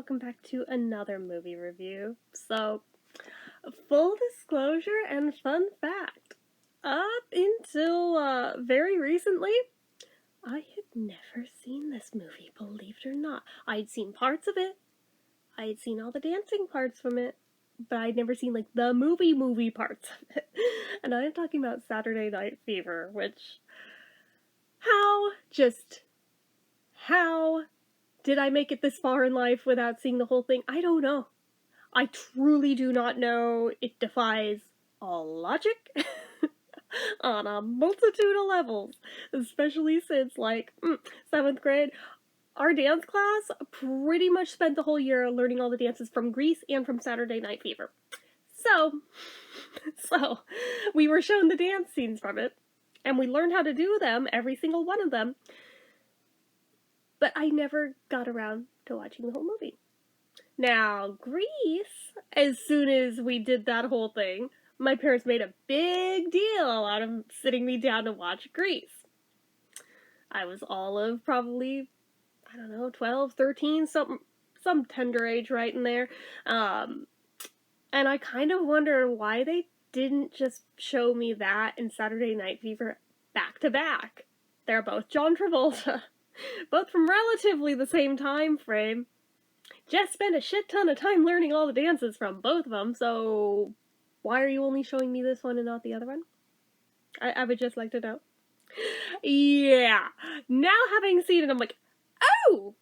welcome back to another movie review. So, full disclosure and fun fact, up until very recently, I had never seen this movie, believe it or not. I'd seen parts of it, I had seen all the dancing parts from it, but I'd never seen, like, the movie parts of it. And I am talking about Saturday Night Fever, which, how did I make it this far in life without seeing the whole thing? I don't know. I truly do not know. It defies all logic on a multitude of levels, especially since, like, 7th grade. Our dance class pretty much spent the whole year learning all the dances from Grease and from Saturday Night Fever. So we were shown the dance scenes from it, and we learned how to do them, every single one of them, but I never got around to watching the whole movie. Now, Grease, as soon as we did that whole thing, my parents made a big deal out of sitting me down to watch Grease. I was all of probably, 12, 13, some tender age right in there. And I kind of wonder why they didn't just show me that and Saturday Night Fever back to back. They're both John Travolta, both from relatively the same time frame. Jess spent a shit ton of time learning all the dances from both of them, so why are you only showing me this one and not the other one? I would just like to know. Yeah. Now having seen it, I'm like, oh!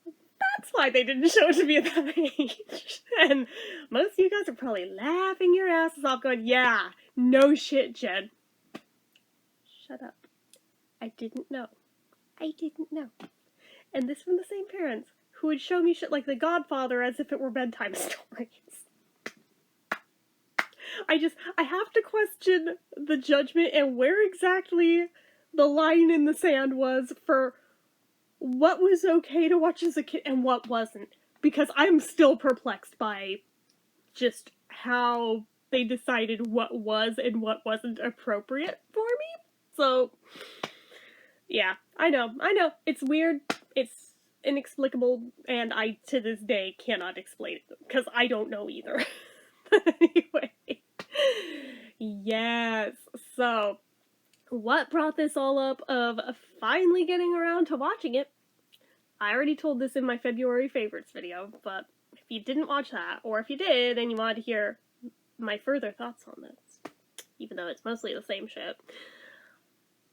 That's why they didn't show it to me at that age. And most of you guys are probably laughing your asses off going, yeah, no shit, Jen. Shut up. I didn't know. And this from the same parents who would show me shit like The Godfather as if it were bedtime stories. I have to question the judgment and where exactly the line in the sand was for what was okay to watch as a kid and what wasn't. Because I'm still perplexed by just how they decided what was and what wasn't appropriate for me. So, yeah, I know. It's weird. It's inexplicable, and I, to this day, cannot explain it, because I don't know either. Anyway. Yes, so, what brought this all up of finally getting around to watching it? I already told this in my February favorites video, but if you didn't watch that, or if you did and you wanted to hear my further thoughts on this, even though it's mostly the same shit,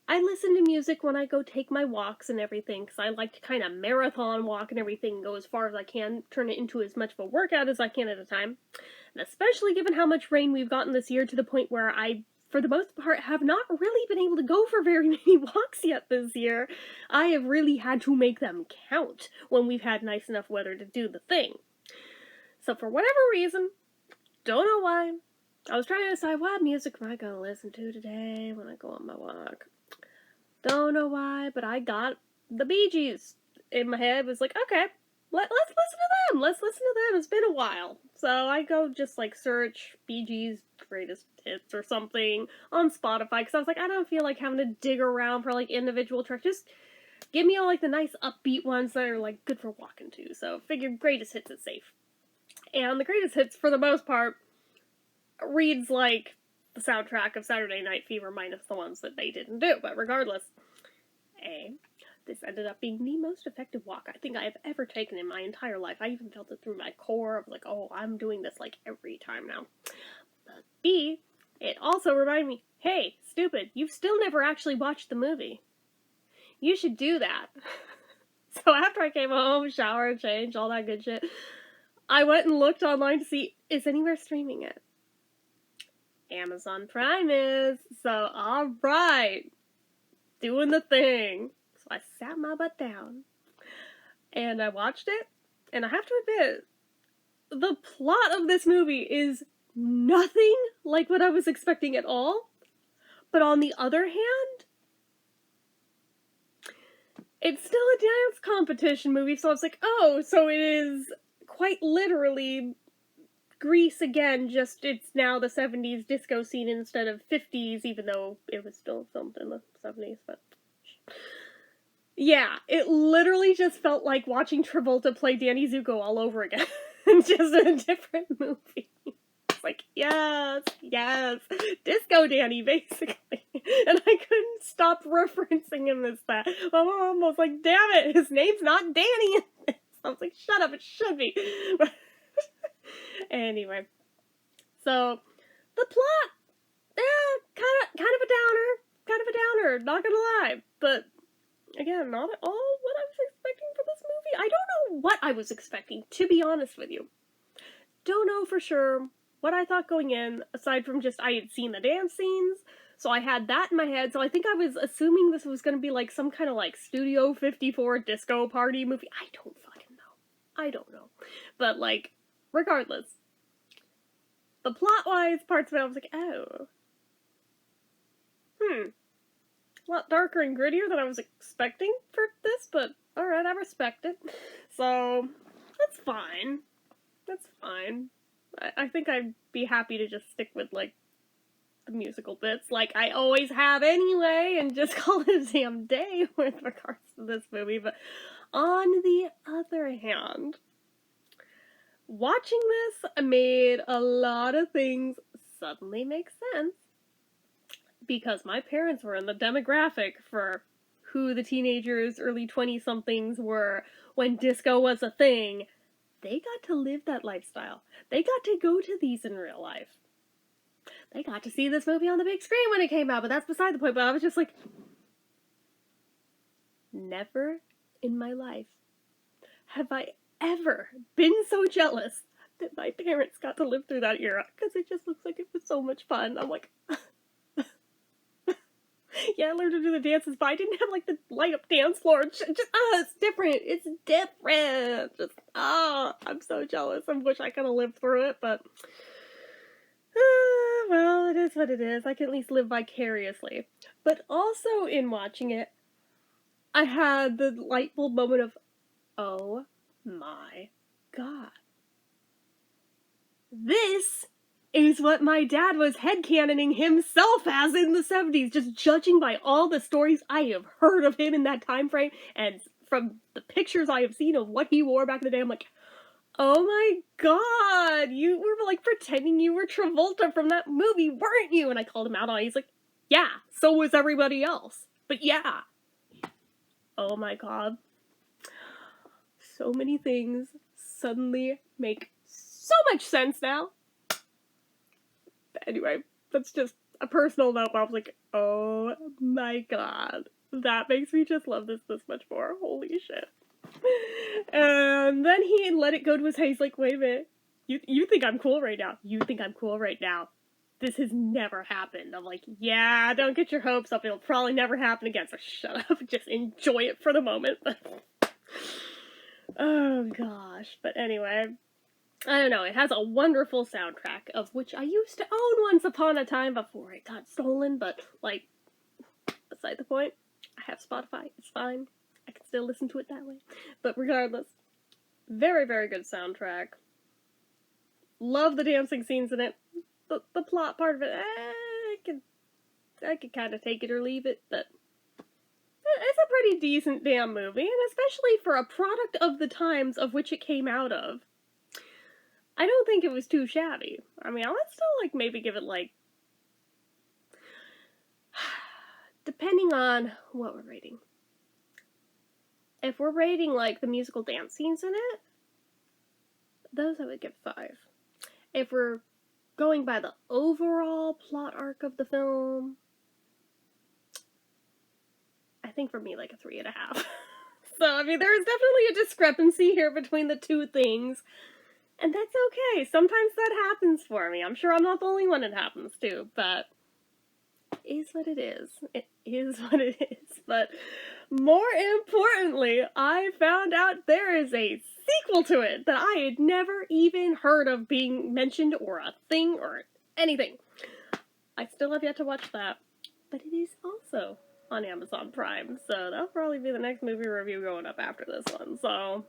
I listen to music when I go take my walks and everything, because I like to kind of marathon walk and everything, go as far as I can, turn it into as much of a workout as I can at a time. And especially given how much rain we've gotten this year, to the point where I, for the most part, have not really been able to go for very many walks yet this year. I have really had to make them count when we've had nice enough weather to do the thing. So for whatever reason, don't know why, I was trying to decide what music am I going to listen to today when I go on my walk. Don't know why, but I got the Bee Gees in my head. It was like, okay, let's listen to them. Let's listen to them. It's been a while. So I go just like search Bee Gees greatest hits or something on Spotify, because I was like, I don't feel like having to dig around for like individual tracks. Just give me all like the nice upbeat ones that are like good for walking to. So figured greatest hits is safe. And the greatest hits, for the most part, reads like the soundtrack of Saturday Night Fever minus the ones that they didn't do. But regardless, this ended up being the most effective walk I think I have ever taken in my entire life. I even felt it through my core. I was like, oh, I'm doing this like every time now. But B, it also reminded me, hey, stupid, you've still never actually watched the movie. You should do that. So after I came home, shower, change, all that good shit, I went and looked online to see, is anywhere streaming it? Amazon Prime is. So, alright. Doing the thing. So I sat my butt down. And I watched it. And I have to admit, the plot of this movie is nothing like what I was expecting at all. But on the other hand, it's still a dance competition movie. So I was like, oh, so it is quite literally Grease again, just it's now the 70s disco scene instead of 50s, even though it was still filmed in the 70s, but Yeah, it literally just felt like watching Travolta play Danny Zuko all over again. Just in a different movie. It's like, yes, yes, Disco Danny, basically. And I couldn't stop referencing him as that. I'm almost like, damn it, his name's not Danny in this. I was like, shut up, it should be. Anyway, so the plot, kind of a downer, not gonna lie. But again, not at all what I was expecting for this movie. I don't know what I was expecting, to be honest with you. Don't know for sure what I thought going in, aside from just I had seen the dance scenes, so I had that in my head, so I think I was assuming this was going to be like some kind of like Studio 54 disco party movie. I don't fucking know. I don't know. But like, regardless, the plot-wise parts of it, I was like, oh. A lot darker and grittier than I was expecting for this, but alright, I respect it. So, that's fine. That's fine. I think I'd be happy to just stick with, like, the musical bits, like I always have anyway, and just call it a damn day with regards to this movie. But on the other hand, watching this made a lot of things suddenly make sense. Because my parents were in the demographic for who the teenagers, early 20-somethings were when disco was a thing. They got to live that lifestyle. They got to go to these in real life. They got to see this movie on the big screen when it came out, but that's beside the point. But I was just like, never in my life have I ever been so jealous that my parents got to live through that era, because it just looks like it was so much fun. I'm like, yeah, I learned to do the dances, but I didn't have, like, the light-up dance floor. It's different. It's different. Just, I'm so jealous. I wish I could have lived through it, but, well, it is what it is. I can at least live vicariously. But also, in watching it, I had the light bulb moment of, oh my god. This is what my dad was headcanoning himself as in the 70s, just judging by all the stories I have heard of him in that time frame, and from the pictures I have seen of what he wore back in the day. I'm like, oh my god, you were like pretending you were Travolta from that movie, weren't you? And I called him out on it. He's like, yeah, so was everybody else. But yeah. Oh my god. So many things suddenly make so much sense now. Anyway, that's just a personal note. I was like, oh my god, that makes me just love this much more. Holy shit. And then he let it go to his head. He's like, wait a minute, you think I'm cool right now? You think I'm cool right now? This has never happened. I'm like, yeah, don't get your hopes up. It'll probably never happen again, so shut up. Just enjoy it for the moment. Oh gosh. But anyway, I don't know, it has a wonderful soundtrack, of which I used to own once upon a time before it got stolen, but, like, beside the point, I have Spotify, it's fine, I can still listen to it that way. But regardless, very, very good soundtrack. Love the dancing scenes in it. The plot part of it, I could kind of take it or leave it, but it's a pretty decent damn movie, and especially for a product of the times of which it came out of. I don't think it was too shabby. I mean, I would still, like, maybe give it, like, depending on what we're rating. If we're rating, like, the musical dance scenes in it, those I would give 5. If we're going by the overall plot arc of the film, I think for me, like, a 3.5. So, I mean, there is definitely a discrepancy here between the two things. And that's okay. Sometimes that happens for me. I'm sure I'm not the only one it happens to, but it is what it is. It is what it is. But more importantly, I found out there is a sequel to it that I had never even heard of being mentioned, or a thing, or anything. I still have yet to watch that, but it is also on Amazon Prime, so that'll probably be the next movie review going up after this one, so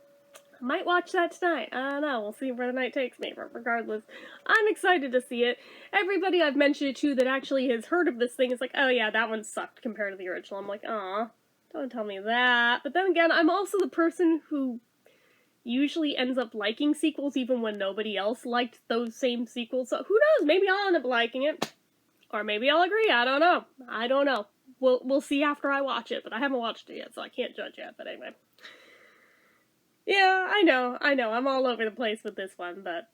I might watch that tonight. I don't know. We'll see where the night takes me. But regardless, I'm excited to see it. Everybody I've mentioned it to that actually has heard of this thing is like, oh yeah, that one sucked compared to the original. I'm like, aw. Don't tell me that. But then again, I'm also the person who usually ends up liking sequels even when nobody else liked those same sequels. So who knows? Maybe I'll end up liking it. Or maybe I'll agree. I don't know. I don't know. We'll see after I watch it, but I haven't watched it yet, so I can't judge yet. But anyway. Yeah, I know. I'm all over the place with this one, but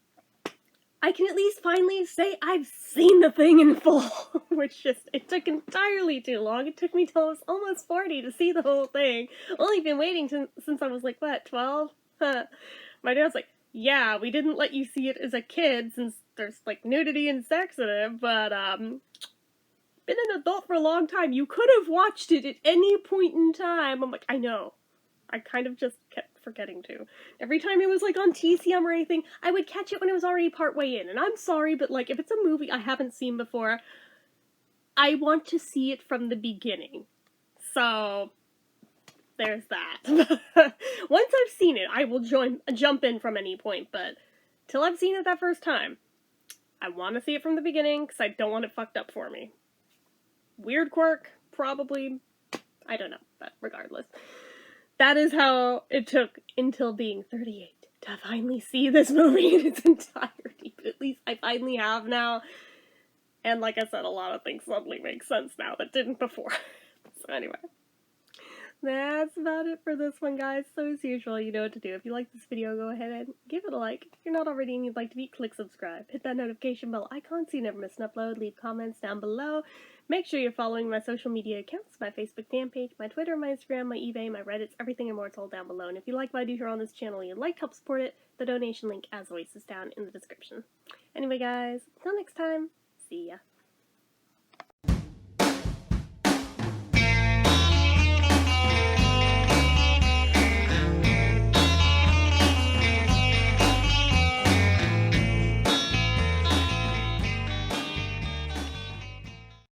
I can at least finally say I've seen the thing in full, which it took entirely too long. It took me till I was almost 40 to see the whole thing. Only been waiting since I was like, what, 12? My dad's like, yeah, we didn't let you see it as a kid since there's like nudity and sex in it, but been an adult for a long time. You could have watched it at any point in time. I'm like, I know. I kind of just kept forgetting to. Every time it was like on TCM or anything, I would catch it when it was already partway in. And I'm sorry, but like if it's a movie I haven't seen before, I want to see it from the beginning. So there's that. Once I've seen it, I will jump in from any point, but till I've seen it that first time, I want to see it from the beginning because I don't want it fucked up for me. Weird quirk, probably. I don't know, but regardless. That is how it took until being 38 to finally see this movie in its entirety. But at least I finally have now. And like I said, a lot of things suddenly make sense now that didn't before. So anyway. That's about it for this one, guys. So as usual, you know what to do. If you like this video, go ahead and give it a like. If you're not already and you'd like to be, click subscribe. Hit that notification bell icon so you never miss an upload. Leave comments down below. Make sure you're following my social media accounts, my Facebook fan page, my Twitter, my Instagram, my eBay, my Reddits, everything and more is all down below. And if you like what I do here on this channel and you'd like to help support it, the donation link, as always, is down in the description. Anyway, guys, until next time, see ya.